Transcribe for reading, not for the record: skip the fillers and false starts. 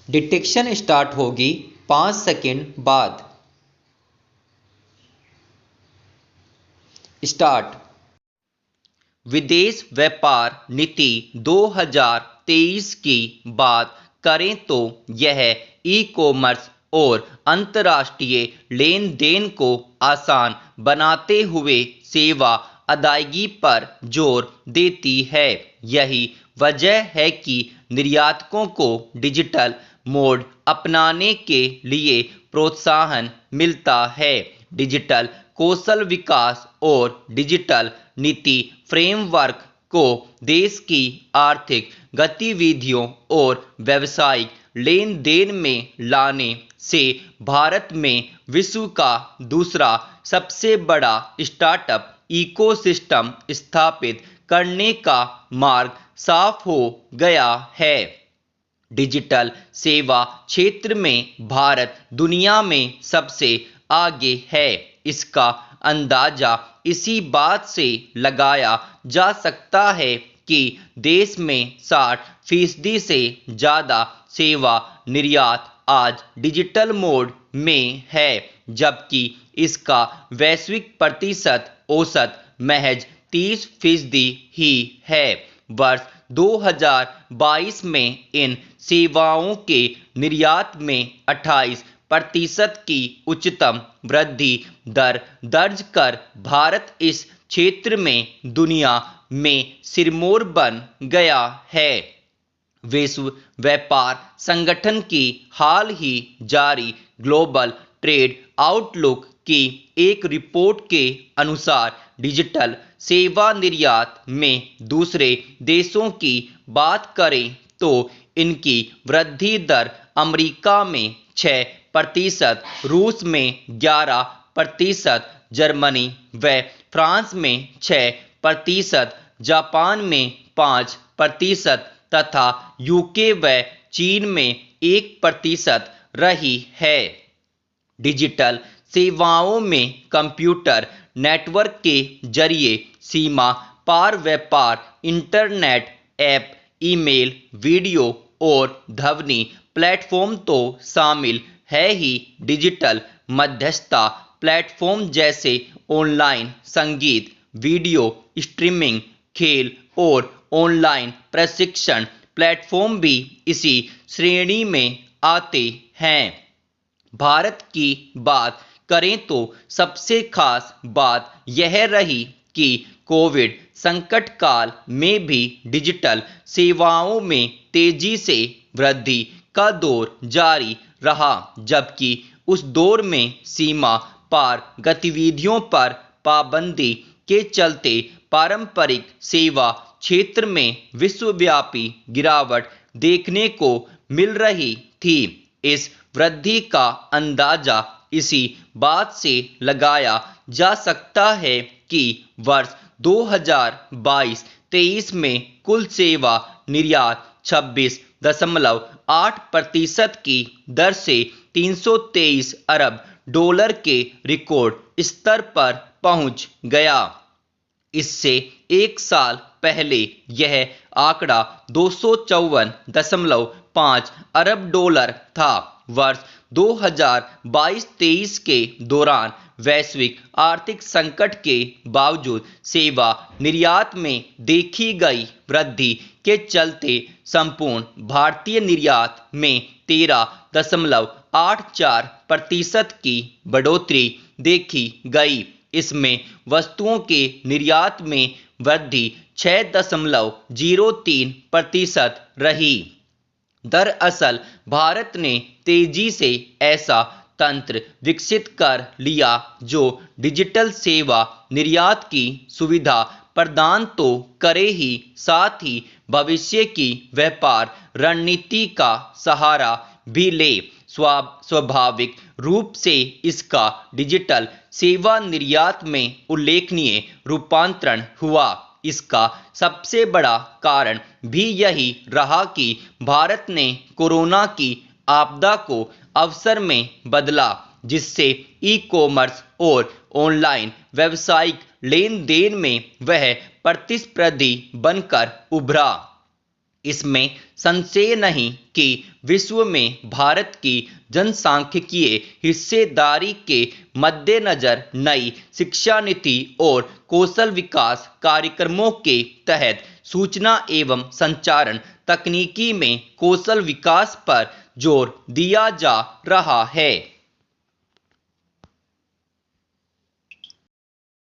Detection start होगी 5 second बाद। Start. विदेश व्यापार नीति 2023 की बात करें तो यह ई कॉमर्स और अंतर्राष्ट्रीय लेन देन को आसान बनाते हुए सेवा अदायगी पर जोर देती है। यही वजह है कि निर्यातकों को डिजिटल मोड अपनाने के लिए प्रोत्साहन मिलता है। डिजिटल कौशल विकास और डिजिटल नीति फ्रेमवर्क को देश की आर्थिक गतिविधियों और व्यावसायिक लेन देन में लाने से भारत में विश्व का दूसरा सबसे बड़ा स्टार्टअप इकोसिस्टम स्थापित करने का मार्ग साफ हो गया है। डिजिटल सेवा क्षेत्र में भारत दुनिया में सबसे आगे है। इसका अंदाजा इसी बात से लगाया जा सकता है कि देश में 60% से ज़्यादा सेवा निर्यात आज डिजिटल मोड में है, जबकि इसका वैश्विक प्रतिशत औसत महज 30% ही है। वर्ष 2022 में इन सेवाओं के निर्यात में 28% की उच्चतम वृद्धि दर दर्ज कर भारत इस क्षेत्र में दुनिया में सिरमौर बन गया है। विश्व व्यापार संगठन की हाल ही जारी ग्लोबल ट्रेड आउटलुक की एक रिपोर्ट के अनुसार डिजिटल सेवा निर्यात में दूसरे देशों की बात करें तो इनकी वृद्धि दर अमेरिका में 6%, रूस में 11%, जर्मनी व फ्रांस में 6%, जापान में 5% तथा यूके व चीन में 1% रही है। डिजिटल सेवाओं में कंप्यूटर नेटवर्क के जरिए सीमा पार व्यापार, इंटरनेट, ऐप, ईमेल, वीडियो और ध्वनि प्लेटफॉर्म तो शामिल है ही। डिजिटल मध्यस्थता प्लेटफॉर्म जैसे ऑनलाइन संगीत, वीडियो स्ट्रीमिंग, खेल और ऑनलाइन प्रशिक्षण प्लेटफॉर्म भी इसी श्रेणी में आते हैं। भारत की बात करें तो सबसे खास बात यह रही कि कोविड संकट काल में भी डिजिटल सेवाओं में तेजी से वृद्धि का दौर जारी रहा, जबकि उस दौर में सीमा पार गतिविधियों पर पाबंदी के चलते पारंपरिक सेवा क्षेत्र में विश्वव्यापी गिरावट देखने को मिल रही थी। इस वृद्धि का अंदाजा इसी बात से लगाया जा सकता है कि वर्ष 2022-23 में कुल सेवा निर्यात 26.8% की दर से $323 अरब के रिकॉर्ड स्तर पर पहुंच गया। इससे एक साल पहले यह आंकड़ा $254.5 अरब था। वर्ष 2022-23 के दौरान वैश्विक आर्थिक संकट के बावजूद सेवा निर्यात में देखी गई वृद्धि के चलते संपूर्ण भारतीय निर्यात में 13.84% की बढ़ोतरी देखी गई। इसमें वस्तुओं के निर्यात में वृद्धि 6.03% रही। दरअसल भारत ने तेजी से ऐसा तंत्र विकसित कर लिया जो डिजिटल सेवा निर्यात की सुविधा प्रदान तो करे ही, साथ ही भविष्य की व्यापार रणनीति का सहारा भी ले। स्वाभाविक रूप से इसका डिजिटल सेवा निर्यात में उल्लेखनीय रूपांतरण हुआ। इसका सबसे बड़ा कारण भी यही रहा कि भारत ने कोरोना की आपदा को अवसर में बदला, जिससे ई कॉमर्स और ऑनलाइन व्यावसायिक लेन देन में वह प्रतिस्पर्धी बनकर उभरा। इसमें संशय नहीं कि विश्व में भारत की जनसांख्यिकीय हिस्सेदारी के मद्देनजर नई शिक्षा नीति और कौशल विकास कार्यक्रमों के तहत सूचना एवं संचारण तकनीकी में कौशल विकास पर जोर दिया जा रहा है।